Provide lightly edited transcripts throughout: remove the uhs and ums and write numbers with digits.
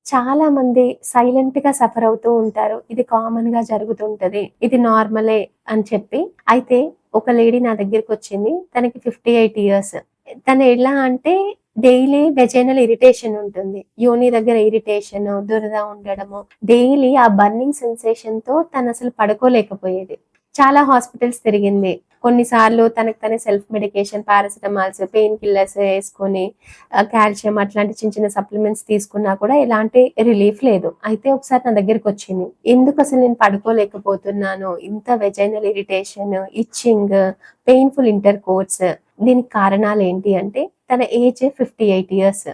చాలా మంది సైలెంట్ గా సఫర్ అవుతూ ఉంటారు. ఇది కామన్ గా జరుగుతుంటది, ఇది నార్మలే అని చెప్పి. అయితే ఒక లేడీ నా దగ్గరికి వచ్చింది. తనకి 58 ఇయర్స్. తను ఎలా అంటే డైలీ వెజైనల్ ఇరిటేషన్ ఉంటుంది. యోని దగ్గర ఇరిటేషన్, దురద ఉండడము, డైలీ ఆ బర్నింగ్ సెన్సేషన్ తో తను అసలు పడుకోలేకపోయేది. చాలా హాస్పిటల్స్ తిరిగింది. కొన్నిసార్లు తనకు తనే సెల్ఫ్ మెడికేషన్, పారాసిటమాల్స్, పెయిన్ కిల్లర్స్ వేసుకొని, కాల్షియం అట్లాంటి చిన్న చిన్న సప్లిమెంట్స్ తీసుకున్నా కూడా ఎలాంటి రిలీఫ్ లేదు. అయితే ఒకసారి నా దగ్గరికి వచ్చింది. ఎందుకు అసలు నేను పడుకోలేకపోతున్నాను, ఇంత vaginal irritation, itching, painful inter course, దీనికి కారణాలు ఏంటి అంటే తన ఏజ్ 58 ఇయర్స్.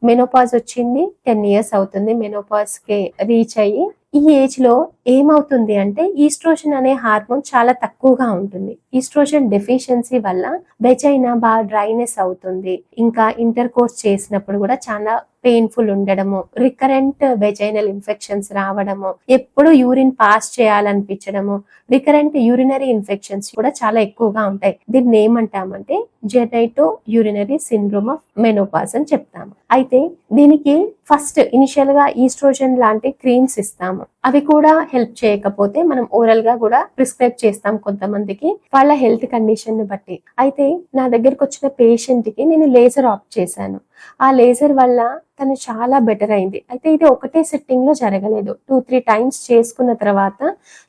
మెనోపాజ్ వచ్చింది, 10 ఇయర్స్ అవుతుంది మెనోపాజ్ కి రీచ్ అయ్యి. ఈ ఏజ్ లో ఏమవుతుంది అంటే ఈస్ట్రోజన్ అనే హార్మోన్ చాలా తక్కువగా ఉంటుంది. ఈస్ట్రోజన్ డెఫిషియన్సీ వల్ల వెజైనా బాగా డ్రైనెస్ అవుతుంది. ఇంకా ఇంటర్ కోర్స్ చేసినప్పుడు కూడా చాలా పెయిన్ఫుల్ ఉండడము, రికరెంట్ వెజైనల్ ఇన్ఫెక్షన్స్ రావడము, ఎప్పుడు యూరిన్ పాస్ చేయాలనిపించడము, రికరెంట్ యూరినరీ ఇన్ఫెక్షన్స్ కూడా చాలా ఎక్కువగా ఉంటాయి. దీన్ని ఏమంటామంటే genito urinary syndrome of menopause అని చెప్తాము. అయితే దీనికి ఫస్ట్ ఇనిషియల్ గా ఈస్ట్రోజన్ లాంటి క్రీమ్స్ ఇస్తాము. అవి కూడా హెల్ప్ చేయకపోతే మనం ఓరల్ గా కూడా ప్రిస్క్రైబ్ చేస్తాం కొంతమందికి, వాళ్ళ హెల్త్ కండిషన్ ని బట్టి. అయితే నా దగ్గరకు వచ్చిన పేషెంట్ కి నేను లేజర్ ఆప్ట్ చేశాను. ఆ లేజర్ వల్ల తను చాలా బెటర్ అయింది. అయితే ఇది ఒకటే సిట్టింగ్ లో జరగలేదు, 2-3 టైమ్స్ చేసుకున్న తర్వాత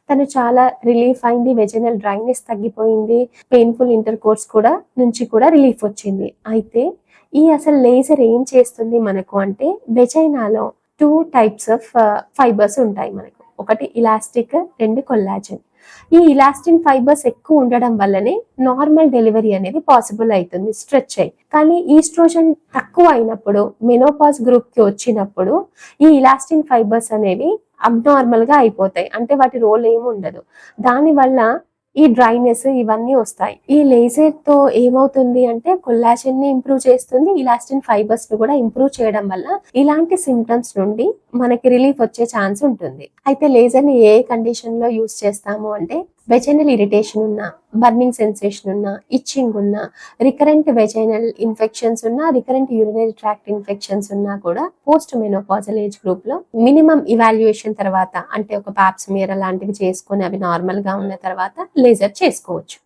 తను చాలా రిలీఫ్ అయింది. వెజైనల్ డ్రైనెస్ తగ్గిపోయింది. పెయిన్ఫుల్ ఇంటర్ కోర్స్ కూడా నుంచి కూడా రిలీఫ్ వచ్చింది. అయితే ఈ అసలు లేజర్ ఏం చేస్తుంది మనకు అంటే, వెజైనాలో 2 టైప్స్ ఆఫ్ ఫైబర్స్ ఉంటాయి మనకు. ఒకటి ఇలాస్టిక్, 2 కొల్లాజన్. ఈ ఇలాస్టిన్ ఫైబర్స్ ఎక్కువ ఉండడం వల్లనే నార్మల్ డెలివరీ అనేది పాసిబుల్ అవుతుంది, స్ట్రెచ్ అయ్యి. కానీ ఈస్ట్రోజన్ తక్కువ అయినప్పుడు, మెనోపాజ్ గ్రూప్ కి వచ్చినప్పుడు ఈ ఇలాస్టిన్ ఫైబర్స్ అనేవి అబ్నార్మల్ గా అయిపోతాయి. అంటే వాటి రోల్ ఏమి ఉండదు. దానివల్ల ఈ డ్రైనెస్ ఇవన్నీ వస్తాయి. ఈ లేజర్ తో ఏమవుతుంది అంటే కొల్లాజన్ ని ఇంప్రూవ్ చేస్తుంది, ఇలాస్టిన్ ఫైబర్స్ ను కూడా ఇంప్రూవ్ చేయడం వల్ల ఇలాంటి సిమ్టమ్స్ నుండి మనకి రిలీఫ్ వచ్చే ఛాన్స్ ఉంటుంది. అయితే లేజర్ ని ఏ కండిషన్ లో యూజ్ చేస్తాము అంటే, వెజైనల్ ఇరిటేషన్ ఉన్నా, బర్నింగ్ సెన్సేషన్ ఉన్నా, ఇచ్చింగ్ ఉన్నా, రికరెంట్ వెజైనల్ ఇన్ఫెక్షన్స్ ఉన్నా, రికరెంట్ యూరినరీ ట్రాక్ట్ ఇన్ఫెక్షన్స్ ఉన్నా కూడా పోస్ట్ మెనోపాజల్ ఏజ్ గ్రూప్ లో మినిమం ఇవాల్యుయేషన్ తర్వాత, అంటే ఒక పాప్స్మియర్ అలాంటివి చేసుకొని అవి నార్మల్ గా ఉన్న తర్వాత లేజర్ చేసుకోవచ్చు.